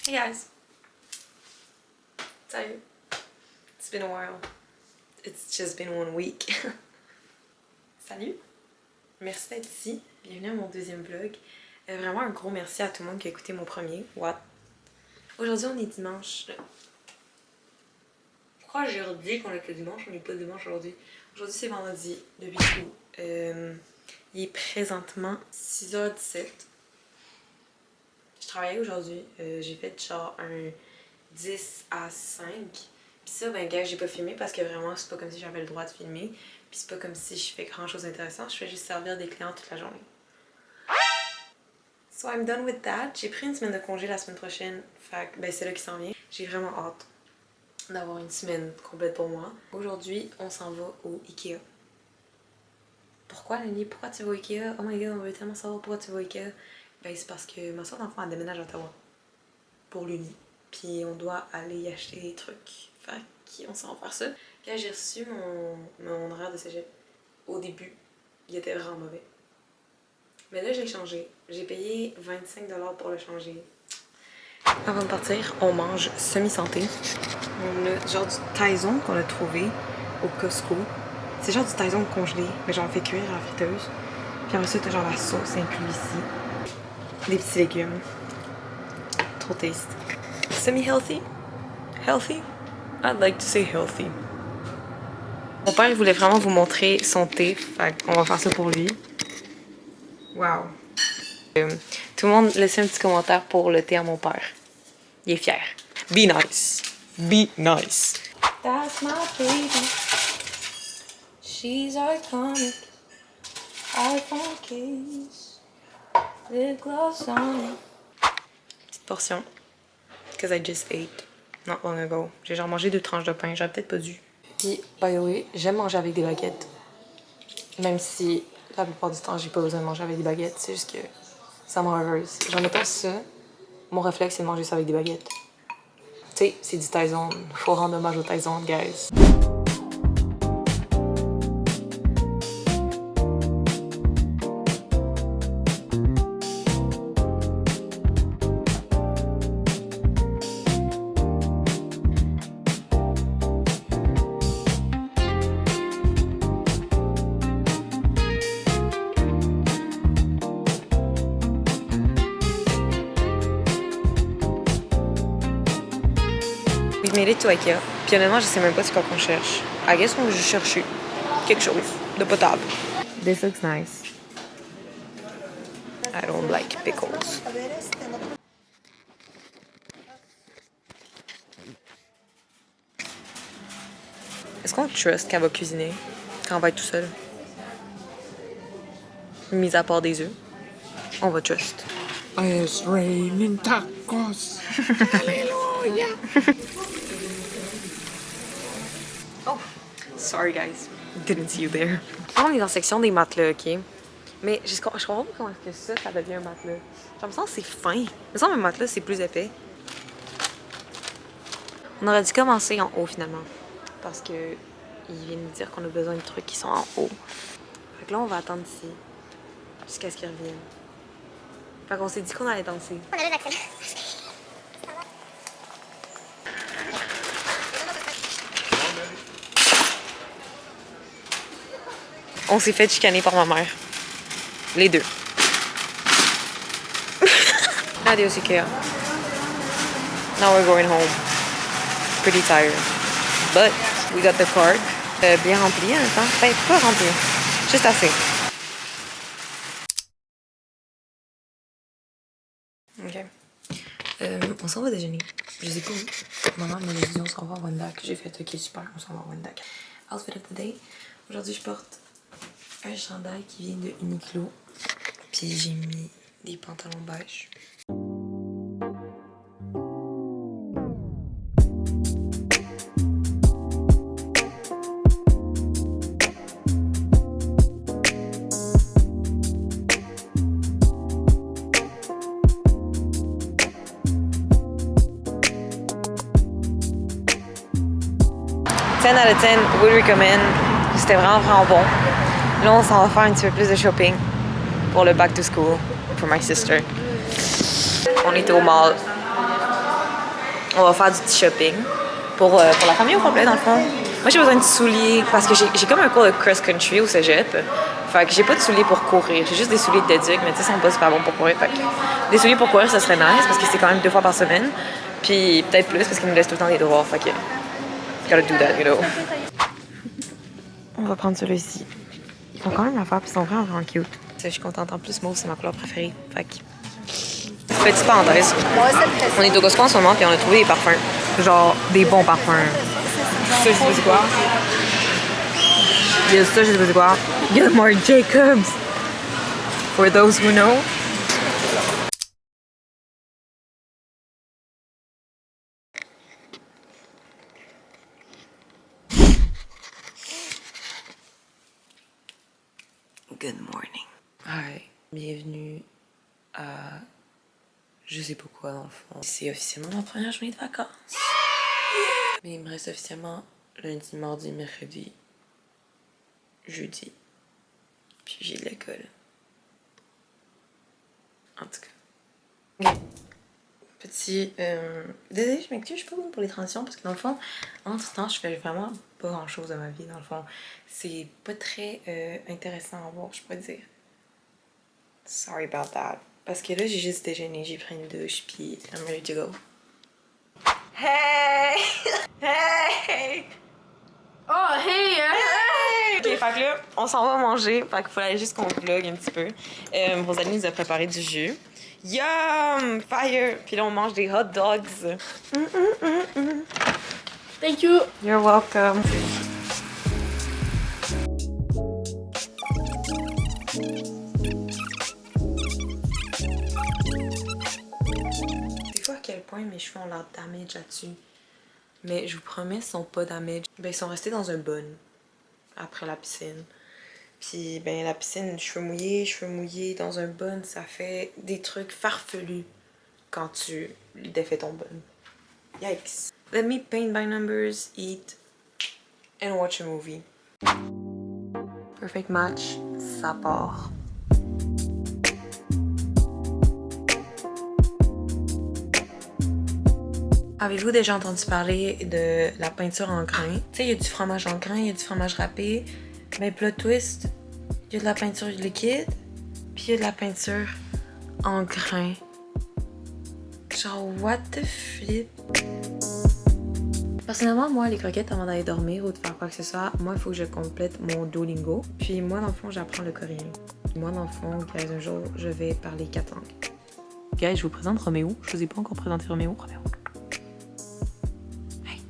Hey guys. Salut. It's been a while. It's just been 1 week. Salut. Merci d'être ici. Bienvenue à mon deuxième vlog. Vraiment un gros merci à tout le monde qui a écouté mon premier. What? Aujourd'hui on est dimanche. Pourquoi j'ai redit qu'on était dimanche? On n'est pas dimanche aujourd'hui. Aujourd'hui c'est vendredi, le 8 août. Il est présentement 6h17. Je travaillais aujourd'hui. J'ai fait genre un 10 à 5. Puis ça, ben gars, j'ai pas filmé parce que vraiment c'est pas comme si j'avais le droit de filmer. Puis c'est pas comme si je fais grand chose d'intéressant. Je fais juste servir des clients toute la journée. So I'm done with that. J'ai pris une semaine de congé la semaine prochaine. Fait que ben c'est là qui s'en vient. J'ai vraiment hâte d'avoir une semaine complète pour moi. Aujourd'hui, on s'en va au Ikea. Pourquoi Lily? Pourquoi tu vas au Ikea? Oh my god, on veut tellement savoir pourquoi tu vas au Ikea. Ben c'est parce que ma soeur d'enfant elle déménage à Ottawa. Pour l'uni. Puis on doit aller y acheter des trucs. Fait qu'on s'en va faire ça. Puis là j'ai reçu mon horaire de cégep. Au début, il était vraiment mauvais. Mais là je l'ai changé. J'ai payé 25$ pour le changer. Avant de partir, on mange semi-santé. On a genre du Taizon qu'on a trouvé au Costco. C'est genre du Taizon congelé, mais genre on fait cuire à la friteuse. Puis après ça, t'as genre la sauce inclue ici. Des petits légumes. Trop taste. Semi-healthy? Healthy? I'd like to say healthy. Mon père il voulait vraiment vous montrer son thé, fait qu'on va faire ça pour lui. Wow. Tout le monde laissez un petit commentaire pour le thé à mon père. Il est fier. Be nice. Be nice. That's my baby. She's iconic. iPhone case. Lip gloss on it. Petite portion. Because I just ate not long ago. J'ai genre mangé 2 tranches de pain. J'aurais peut-être pas dû. Puis, by the way, j'aime manger avec des baguettes. Même si la plupart du temps, j'ai pas besoin de manger avec des baguettes. C'est juste que ça me reverse. J'en ai pas ça. Mon réflexe, c'est de manger ça avec des baguettes. Tu sais, c'est du Taizon. Faut rendre hommage au Taizon, guys. We've made it to Ikea. Puis honnêtement, je sais même pas c'est quoi qu'on cherche. I guess on va juste chercher quelque chose de potable. This looks nice. I don't like pickles. Est-ce qu'on trust qu'elle va cuisiner quand on va être tout seul? Mis à part des œufs, on va trust. It's raining tacos. Hallelujah. Oh, sorry guys, didn't see you there. On est dans la section des matelas, ok? Mais je comprends pas comment est-ce que ça devient un matelas. Genre, me semble que c'est fin. Me semble que un matelas c'est plus épais. On aurait dû commencer en haut finalement. Parce que il vient nous dire qu'on a besoin de trucs qui sont en haut. Fait que là on va attendre ici. Jusqu'à ce qu'ils reviennent. Fait qu'on s'est dit qu'on allait danser. On a le vaccin. On s'est fait chicaner par ma mère. Les deux. Adios Ikea. Now we're going home. Pretty tired. But we got the cart. Bien rempli en même temps. Ben, pas rempli. Juste assez. Ok. On s'en va déjeuner. Je sais pas où. Maman m'a dit on s'en va à Wendac. J'ai fait ok super, on s'en va à Wendac. Outfit of the day. Aujourd'hui je porte un chandail qui vient de Uniqlo. Puis j'ai mis des pantalons beige. Out of 10, would recommend. C'était vraiment bon. Là, on s'en va faire un petit peu plus de shopping pour le back to school for my sister. On est au mall. On va faire du petit shopping pour la famille au complet, dans le fond. Moi, j'ai besoin de souliers parce que j'ai comme un cours de cross-country au cégep. Fait que j'ai pas de souliers pour courir. J'ai juste des souliers de déduc, mais tu sais, ils sont pas super bons pour courir. Fait que des souliers pour courir, ça serait nice parce que c'est quand même 2 fois par semaine. Puis peut-être plus parce qu'ils nous laissent tout le temps des devoirs. Fait que gotta do that, you know. On va prendre celui-ci. Ils font quand même l'affaire puis ils sont vraiment cute. Je suis contente. En plus, mauve, c'est ma couleur préférée. Fait que... Petite parenthèse. On est au Costco en ce moment puis on a trouvé des parfums. Genre des bons parfums. Ça, je sais pas c'est quoi. Il y a ça, je sais pas c'est quoi. Il y a Marc Jacobs. For those who know. Good morning. Hi. Bienvenue à... Je sais pas quoi dans le fond. C'est officiellement ma première journée de vacances. Mais il me reste officiellement lundi, mardi, mercredi, jeudi. Puis j'ai de l'école. En tout cas. Ok. Petit... Désolée, je m'excuse, je suis pas bonne pour les transitions parce que dans le fond, entre temps, je fais vraiment pas grand chose de ma vie. Dans le fond, c'est pas très intéressant à voir, je pourrais dire. Sorry about that. Parce que là, j'ai juste déjeuné, j'ai pris une douche, puis I'm ready to go. Hey! Hey! Oh, hey! Ok, fait que là, on s'en va manger. Fait qu'il faut aller juste qu'on vlog un petit peu. Rosalie nous a préparé du jus. Yum! Fire! Puis là, on mange des hot dogs. Thank you! You're welcome. Des fois, à quel point mes cheveux ont l'air damage là-dessus. Mais je vous promets, ils sont pas damage. Ben, ils sont restés dans un bun après la piscine. Puis, ben, la piscine, cheveux mouillés dans un bun, ça fait des trucs farfelus quand tu défais ton bun. Yikes. Let me paint by numbers, eat, and watch a movie. Perfect match, ça part. Avez-vous déjà entendu parler de la peinture en grains? Tu sais, il y a du fromage en grains, il y a du fromage râpé. Mais plot twist, il y a de la peinture liquide, puis il y a de la peinture en grains. Genre, what the flip? Personnellement, moi, les croquettes avant d'aller dormir ou de faire quoi que ce soit, moi, il faut que je complète mon Duolingo. Puis moi, dans le fond, j'apprends le coréen. Moi, dans le fond, guys, un jour, je vais parler 4 langues. Guys, je vous présente Roméo. Je vous ai pas encore présenté Roméo. Roméo. Hey.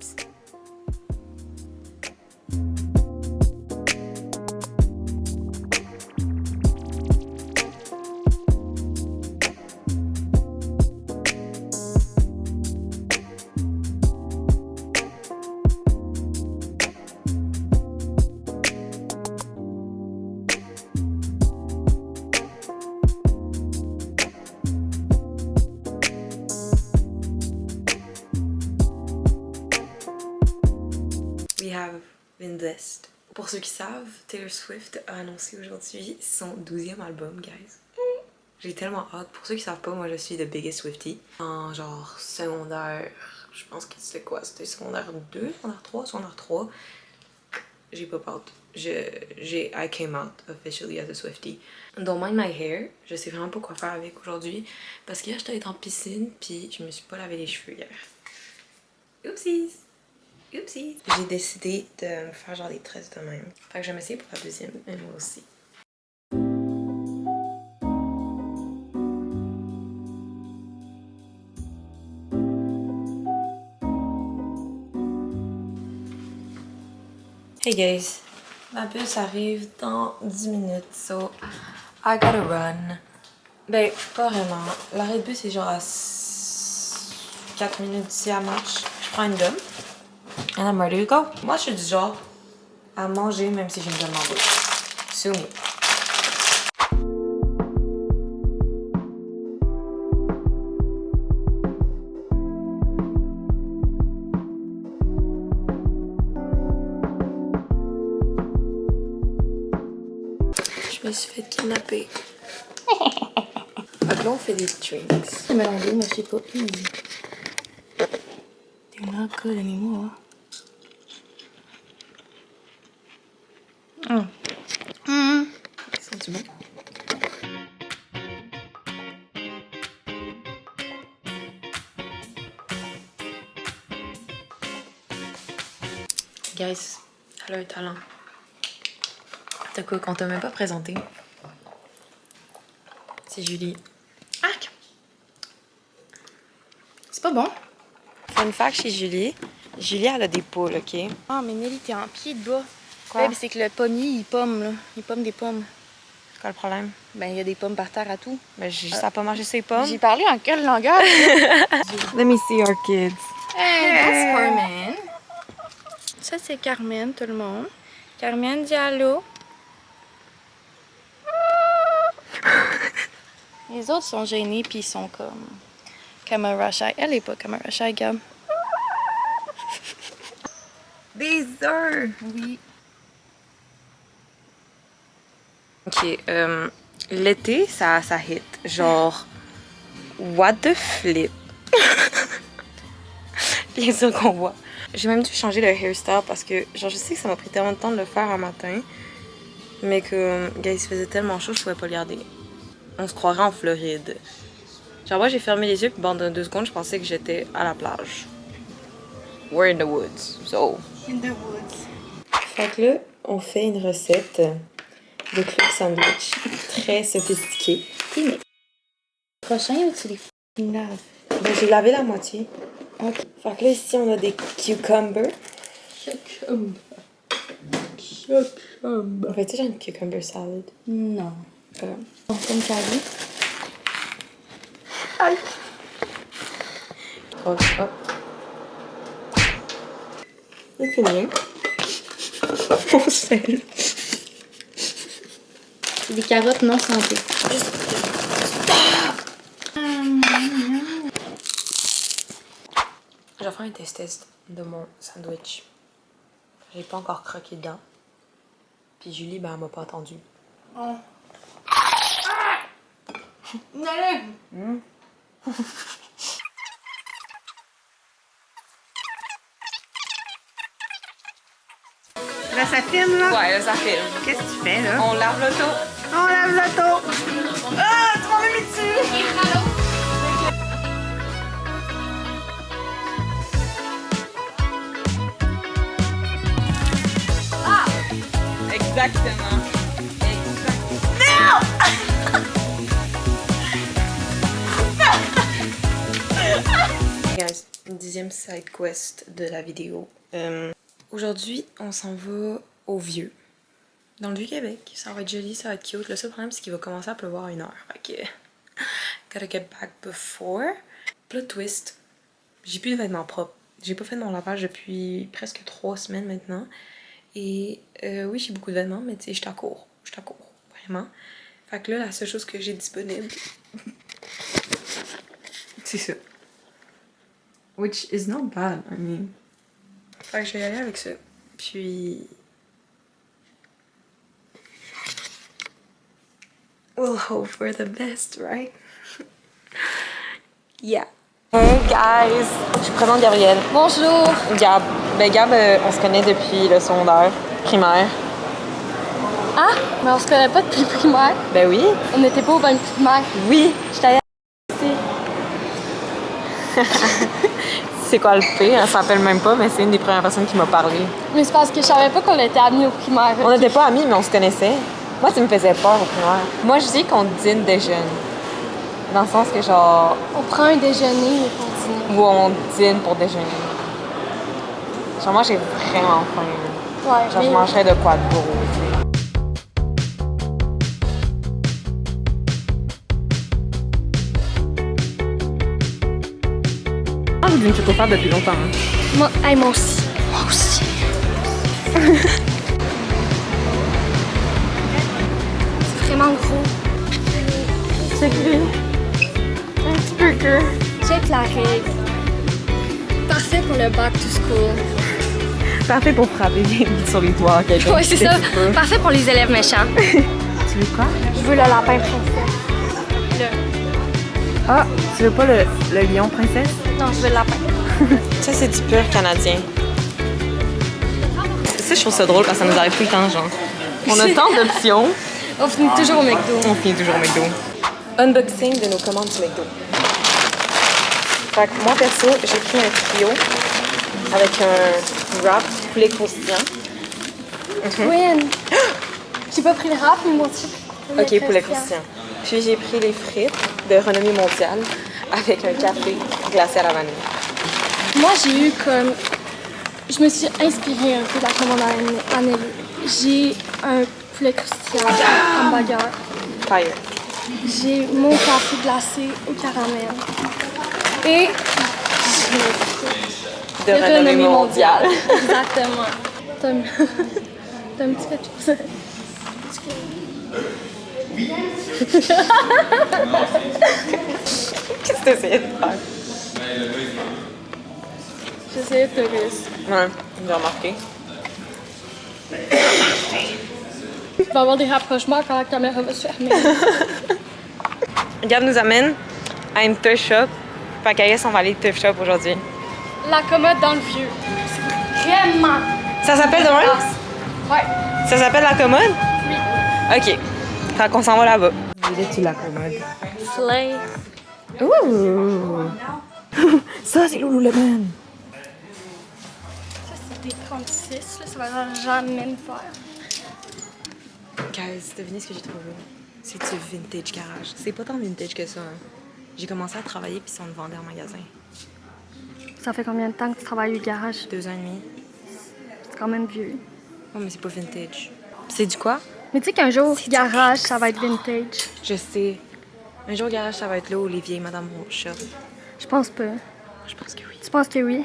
Psst. We have been blessed. Pour ceux qui savent, Taylor Swift a annoncé aujourd'hui son 12e album, guys. J'ai tellement hâte. Pour ceux qui savent pas, moi je suis the biggest Swiftie. En genre secondaire, je pense que c'était quoi? C'était secondaire 2, secondaire 3, secondaire 3. J'ai pop out. I came out officially as a Swiftie. Don't mind my hair. Je sais vraiment pas quoi faire avec aujourd'hui. Parce qu'hier j'étais allée en piscine, puis je me suis pas lavé les cheveux hier. Oupsies! Oupsie! J'ai décidé de me faire genre des tresses de même. Fait que je vais m'essayer pour la deuxième, et moi aussi. Hey guys! Ma bus arrive dans 10 minutes, so I gotta run. Ben, pas vraiment. L'arrêt de bus est genre à 4 minutes d'ici à marche. Je prends une gomme. And I'm ready to go. Moi, je suis du genre à manger même si j'ai une gomme en bouche. Sue me. Je me suis fait kidnapper. Ok, Là, on fait des drinks. C'est mélangé, mais je sais pas. They're not good anymore. Oh. Sont-ils bons? Guys, elle a un talent. T'as quoi qu'on t'a même pas présenté? C'est Julie. Arc! C'est pas bon. Fun fact chez Julie, Julie elle a des poules, ok? Ah, mais Nelly, t'es en pied de bas. Quoi? Ouais, mais c'est que le pommier, il pomme, là. Il pomme des pommes. C'est quoi le problème? Ben, il y a des pommes par terre à tout. Ben, ça a pas mangé ses pommes. J'ai parlé en quel langage? Let me see our kids. Hey, that's Carmen. Ça, c'est Carmen, tout le monde. Carmen Diallo. Les autres sont gênés, puis ils sont comme... Camera shy. Elle est pas camera shy, Gab. Des œufs! Oui. Ok, l'été, ça hit. Genre, what the flip? Les œufs qu'on voit. J'ai même dû changer le hairstyle parce que, genre, je sais que ça m'a pris tellement de temps de le faire un matin. Mais que, gars, il se faisait tellement chaud, je pouvais pas le garder. On se croirait en Floride. Genre, moi, j'ai fermé les yeux, puis pendant 2 secondes, je pensais que j'étais à la plage. We're in the woods, so. In the woods. Fait que là, on fait une recette de club sandwich très sophistiquée. Mais... Prochain, ou tu les laves? Ben, j'ai lavé la moitié. Ok. Fait que là, ici, on a des cucumbers. On fait-tu genre une cucumber salad? Non. Voilà. Bon, comme tu as dit. Aïe! Hop, hop. Il fait rien. Mon sel. C'est des carottes non santé. Je vais faire un test de mon sandwich. J'ai pas encore croqué dedans. Puis Julie, ben, elle m'a pas attendu. Oh. Allez! Là, ça filme, là? Ouais, là, ça filme. Qu'est-ce que tu fais, là? On lave l'auto. On lave l'auto! Ah, tu m'en as mis dessus! Exactement. Guys, 10e side quest de la vidéo. Aujourd'hui, on s'en va au Vieux. Dans le Vieux-Québec. Ça va être joli, ça va être cute. Le seul problème, c'est qu'il va commencer à pleuvoir à 1h. Fait que... Gotta get back before. Plot twist. J'ai plus de vêtements propres. J'ai pas fait de mon lavage depuis presque 3 semaines maintenant. Et oui, j'ai beaucoup de vêtements, mais tu sais, je suis à court. Vraiment. Fait que là, la seule chose que j'ai disponible, c'est ça. Which is not bad, I mean. Fait que je vais y aller avec ça. Puis... We'll hope for the best, right? Yeah. Hey guys! Je présente Gabrielle. Bonjour! Gab. Ben Gab, on se connaît depuis le secondaire, primaire. Ah! Mais on se connaît pas depuis le primaire. Ben oui. On n'était pas au bain primaire. Oui, je t'allais ici. C'est quoi le pire? Elle s'appelle même pas, mais c'est une des premières personnes qui m'a parlé. Mais c'est parce que je savais pas qu'on était amis au primaire. On n'était pas amis, mais on se connaissait. Moi, ça me faisait peur au primaire. Moi, je dis qu'on dîne déjeune. Dans le sens que genre... On prend un déjeuner pour dîner. Ou on dîne pour déjeuner. Genre moi, j'ai vraiment faim. Ouais, Genre, mais... je mangerais de quoi de gros, tu sais. Ah, j'ai une photofab depuis longtemps. Hein. Moi, hey, moi aussi. Moi aussi. C'est vraiment gros. C'est lui. Un petit burger. Check la règle. Parfait pour le back to school. Parfait pour frapper sur les toits. Ouais, c'est ça. Parfait pour les élèves méchants. Tu veux quoi? Je veux le lapin princesse. Là. veux pas le lion princesse? Non, je veux le lapin. Ça, c'est du pur canadien. Ça, je trouve ça drôle parce que ça nous arrive tout le temps, genre. On a tant d'options. On finit toujours au McDo. On finit toujours au McDo. Unboxing de nos commandes du McDo. Fait que moi, perso, j'ai pris un trio avec un wrap poulet croustillant. Win! J'ai pas pris le rap, mais mon type. Ok, poulet croustillant. Puis j'ai pris les frites de renommée mondiale avec un café glacé à la vanille. Moi, j'ai eu comme... Je me suis inspirée un peu de la commande à Nelly. J'ai un poulet croustillant, un hamburger. Fire. J'ai mon café glacé au caramel. Et De renommée mondiale. Exactement. T'as un petit quelque chose. Qu'est-ce que t'essayais de faire? J'essayais de te rire. Ouais, j'ai remarqué. Il va y avoir des rapprochements quand la caméra va se fermer. Gab nous amène à une thrift shop. Fait qu'à Yes, on va aller thrift shop aujourd'hui. La commode dans le vieux. Vraiment. Ça s'appelle de même? Ouais. Ça s'appelle la commode? Oui. Ok. Fait qu'on s'en va là-bas. Il est-tu la commode? Slay. Ouh! Ça, c'est Lululemon. Ça, c'est des 36. Là, ça va jamais me faire. Guys, devinez ce que j'ai trouvé? C'est du vintage garage. C'est pas tant vintage que ça. Hein. J'ai commencé à travailler puis ça me vendait en magasin. Ça fait combien de temps que tu travailles au garage? 2 ans et demi. C'est quand même vieux. Oh, mais c'est pas vintage. C'est du quoi? Mais tu sais qu'un jour, garage, ça va être vintage. Je sais. Un jour, garage, ça va être là où les vieilles madames vont shop. Je pense pas. Je pense que oui. Tu penses que oui?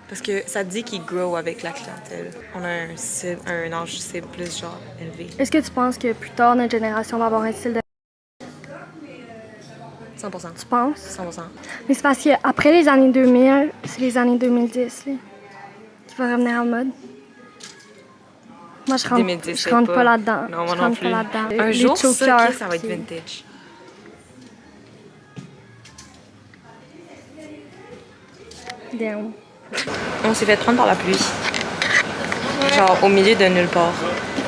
Parce que ça dit qu'ils grow avec la clientèle. On a un âge cible plus genre élevé. Est-ce que tu penses que plus tard, notre génération va avoir un style de... 100%. Tu penses? 100%. Mais c'est parce qu'après les années 2000, c'est les années 2010 là, qui va revenir en mode. Moi, je rentre, 2010, je rentre c'est pas là-dedans. Non, moi Je non rentre plus. pas là-dedans. Un Les jour, ça, chokers ok, ça va être qui- vintage. Damn. On s'est fait prendre par la pluie. Genre au milieu de nulle part.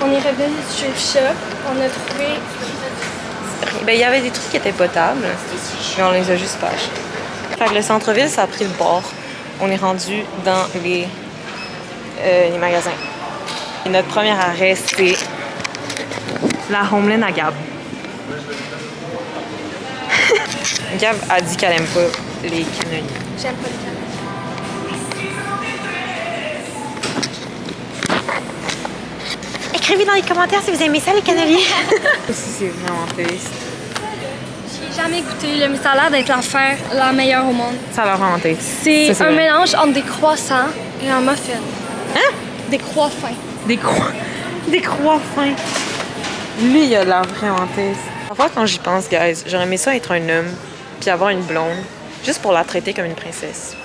On est revenu du thrift shop. On a trouvé... Ben, il y avait des trucs qui étaient potables, mais on les a juste pas achetés. Fait que le centre-ville, ça a pris le bord. On est rendu dans les magasins. Et notre premier arrêt, c'est la Homeland à Gab. Gab a dit qu'elle aime pas les cannelés. J'aime pas les canettes. Écrivez dans les commentaires si vous aimez ça, les canneliers. Aussi, c'est vraiment taste. J'ai jamais goûté, là, mais ça a l'air d'être l'affaire la meilleure au monde. Ça a l'air vraiment taste. C'est Ça, un vrai. mélange entre des croissants et un muffin. Hein? Des croix fins. Des croix fins. Lui, il a l'air vraiment taste. Parfois, quand j'y pense, guys, j'aurais aimé ça être un homme puis avoir une blonde, juste pour la traiter comme une princesse.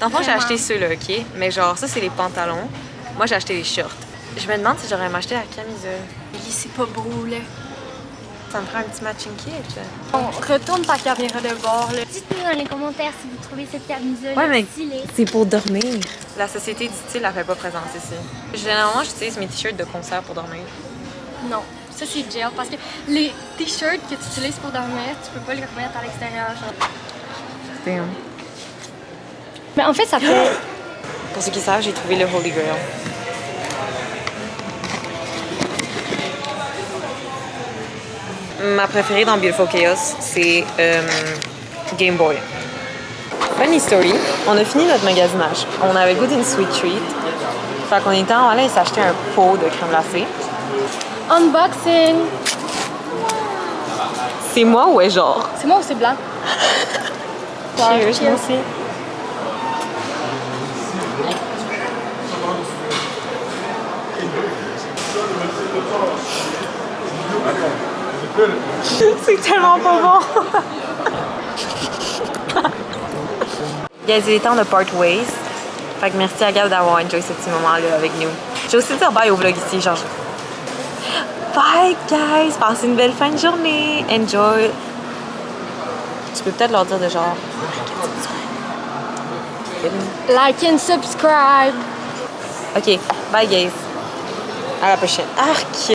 Dans le fond, j'ai Vraiment. acheté ceux-là, OK? Mais genre, ça, c'est les pantalons. Moi, j'ai acheté les shorts. Je me demande si j'aurais aimé acheter la camisole. C'est pas beau, là. Ça me ferait un petit matching kit. On retourne ta caméra de bord, là. Dites-nous dans les commentaires si vous trouvez cette camisole Ouais, mais stylée. c'est pour dormir. La société du style, elle fait pas présence ici. Généralement, j'utilise mes t-shirts de concert pour dormir. Non, ça c'est gel parce que les t-shirts que tu utilises pour dormir, tu peux pas les remettre à l'extérieur. Genre. Damn. Mais en fait, ça fait. Pour ceux qui savent, j'ai trouvé le Holy Grail. Ma préférée dans Beautiful Chaos, c'est Game Boy. Funny story, on a fini notre magasinage. On avait goûté une sweet treat. Fait qu'on était en allé s'acheter un pot de crème glacée. Unboxing! C'est moi ou est genre? C'est moi ou c'est blanc? Cheers, moi aussi. C'est tellement pas bon! Guys, il est temps de part ways. Fait que merci à Gab d'avoir enjoy ce petit moment-là avec nous. J'ai aussi dire bye au vlog ici, genre. Bye guys! Passez une belle fin de journée! Enjoy! Tu peux peut-être leur dire de genre... Like and subscribe. Ok, bye guys. À la prochaine. Arc!